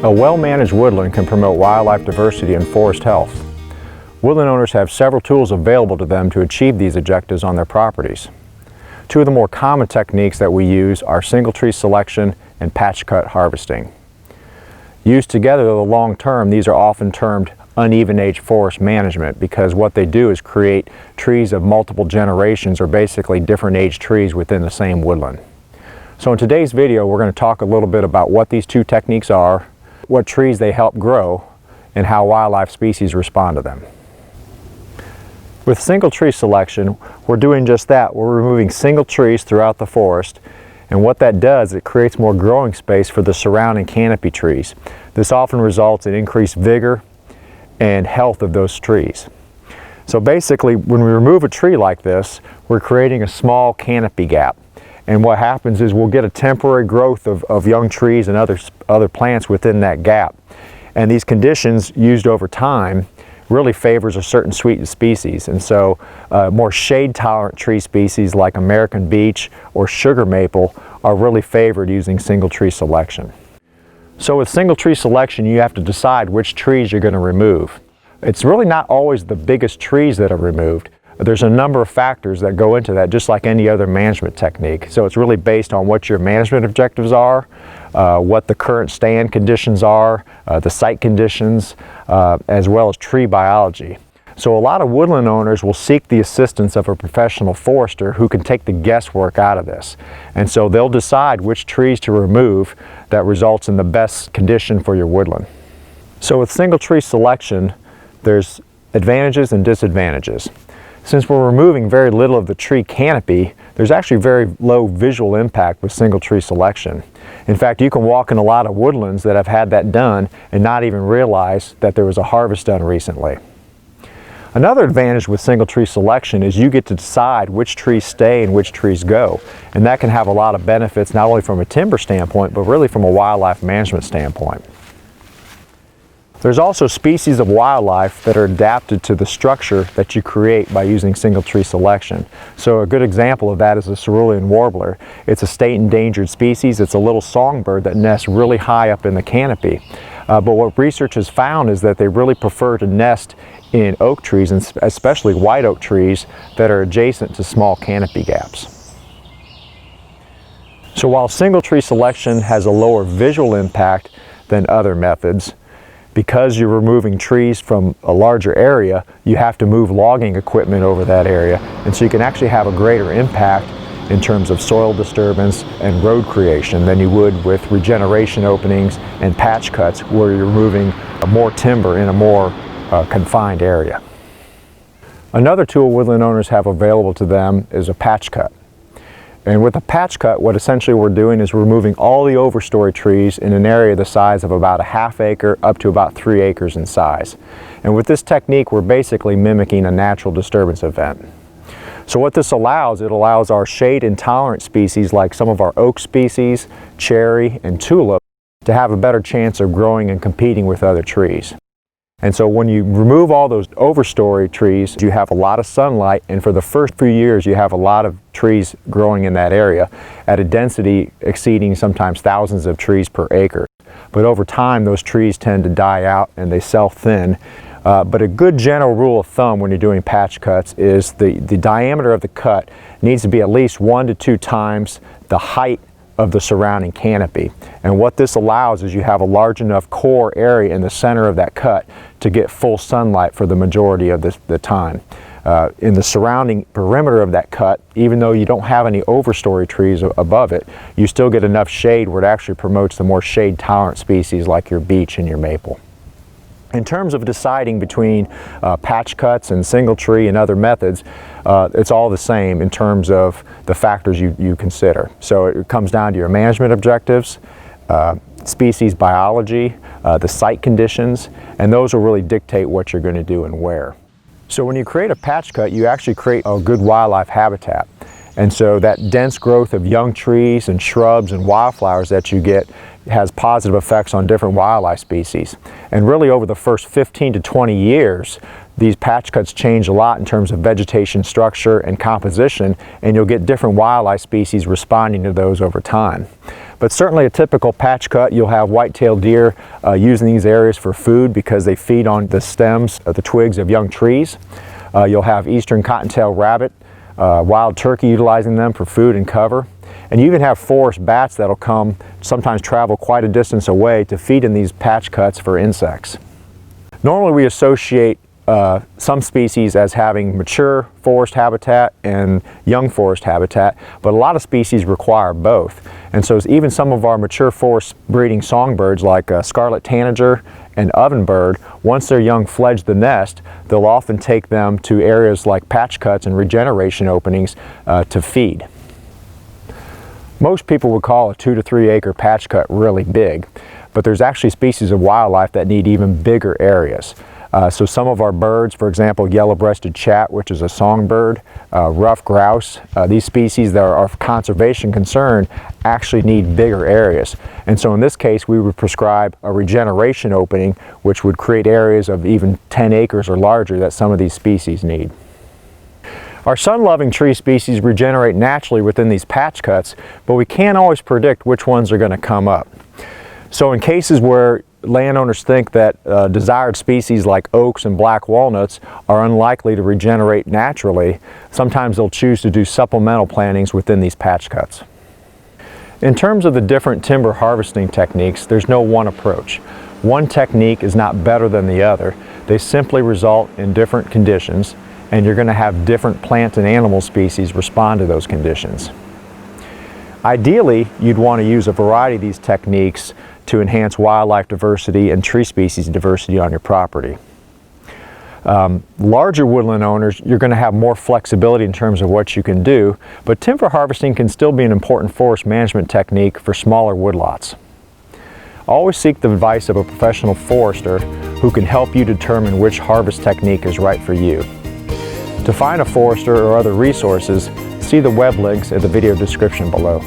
A well-managed woodland can promote wildlife diversity and forest health. Woodland owners have several tools available to them to achieve these objectives on their properties. Two of the more common techniques that we use are single tree selection and patch cut harvesting. Used together in the long term, these are often termed uneven age forest management because what they do is create trees of multiple generations, or basically different age trees within the same woodland. So in today's video, we're going to talk a little bit about what these two techniques are, what trees they help grow, and how wildlife species respond to them. With single tree selection, we're doing just that. We're removing single trees throughout the forest, and what that does, it creates more growing space for the surrounding canopy trees. This often results in increased vigor and health of those trees. So basically, when we remove a tree like this, we're creating a small canopy gap. And what happens is we'll get a temporary growth of young trees and other plants within that gap. And these conditions used over time really favors a certain species. And so more shade tolerant tree species like American beech or sugar maple are really favored using single tree selection. So with single tree selection, you have to decide which trees you're going to remove. It's really not always the biggest trees that are removed. There's a number of factors that go into that, just like any other management technique. So it's really based on what your management objectives are, what the current stand conditions are, the site conditions, as well as tree biology. So a lot of woodland owners will seek the assistance of a professional forester who can take the guesswork out of this. And so they'll decide which trees to remove that results in the best condition for your woodland. So with single tree selection, there's advantages and disadvantages. Since we're removing very little of the tree canopy, there's actually very low visual impact with single tree selection. In fact, you can walk in a lot of woodlands that have had that done and not even realize that there was a harvest done recently. Another advantage with single tree selection is you get to decide which trees stay and which trees go. And that can have a lot of benefits, not only from a timber standpoint, but really from a wildlife management standpoint. There's also species of wildlife that are adapted to the structure that you create by using single tree selection. So a good example of that is the cerulean warbler. It's a state endangered species. It's a little songbird that nests really high up in the canopy. But what research has found is that they really prefer to nest in oak trees, and especially white oak trees that are adjacent to small canopy gaps. So while single tree selection has a lower visual impact than other methods, because you're removing trees from a larger area, you have to move logging equipment over that area. And so you can actually have a greater impact in terms of soil disturbance and road creation than you would with regeneration openings and patch cuts, where you're removing more timber in a more confined area. Another tool woodland owners have available to them is a patch cut. And with a patch cut, what essentially we're doing is removing all the overstory trees in an area the size of about a half acre up to about 3 acres in size. And with this technique, we're basically mimicking a natural disturbance event. So what this allows, it allows our shade intolerant species like some of our oak species, cherry, and tulip to have a better chance of growing and competing with other trees. And so when you remove all those overstory trees, you have a lot of sunlight, and for the first few years you have a lot of trees growing in that area at a density exceeding sometimes thousands of trees per acre. But over time those trees tend to die out and they self-thin. But a good general rule of thumb when you're doing patch cuts is the diameter of the cut needs to be at least 1 to 2 times the height of the surrounding canopy. And what this allows is you have a large enough core area in the center of that cut to get full sunlight for the majority of the time. In the surrounding perimeter of that cut, even though you don't have any overstory trees above it, you still get enough shade where it actually promotes the more shade tolerant species like your beech and your maple. In terms of deciding between patch cuts and single tree and other methods, it's all the same in terms of the factors you consider. So it comes down to your management objectives, species biology, the site conditions, and those will really dictate what you're going to do and where. So when you create a patch cut, you actually create a good wildlife habitat. And so that dense growth of young trees and shrubs and wildflowers that you get has positive effects on different wildlife species. And really over the first 15 to 20 years, these patch cuts change a lot in terms of vegetation structure and composition, and you'll get different wildlife species responding to those over time. But certainly a typical patch cut, you'll have white-tailed deer using these areas for food because they feed on the stems of the twigs of young trees. You'll have eastern cottontail rabbit, wild turkey utilizing them for food and cover. And you even have forest bats that'll come, sometimes travel quite a distance away to feed in these patch cuts for insects. Normally we associate some species as having mature forest habitat and young forest habitat, but a lot of species require both. And so even some of our mature forest breeding songbirds like scarlet tanager and ovenbird, once their young fledge the nest, they'll often take them to areas like patch cuts and regeneration openings to feed. Most people would call a 2 to 3 acre patch cut really big, but there's actually species of wildlife that need even bigger areas. So some of our birds, for example, yellow-breasted chat, which is a songbird, ruffed grouse, these species that are of conservation concern actually need bigger areas. And so in this case, we would prescribe a regeneration opening, which would create areas of even 10 acres or larger that some of these species need. Our sun-loving tree species regenerate naturally within these patch cuts, but we can't always predict which ones are going to come up. So in cases where landowners think that desired species like oaks and black walnuts are unlikely to regenerate naturally, sometimes they'll choose to do supplemental plantings within these patch cuts. In terms of the different timber harvesting techniques, there's no one approach. One technique is not better than the other. They simply result in different conditions, and you're going to have different plant and animal species respond to those conditions. Ideally, you'd want to use a variety of these techniques to enhance wildlife diversity and tree species diversity on your property. Larger woodland owners, you're going to have more flexibility in terms of what you can do, but timber harvesting can still be an important forest management technique for smaller woodlots. Always seek the advice of a professional forester who can help you determine which harvest technique is right for you. To find a forester or other resources, see the web links in the video description below.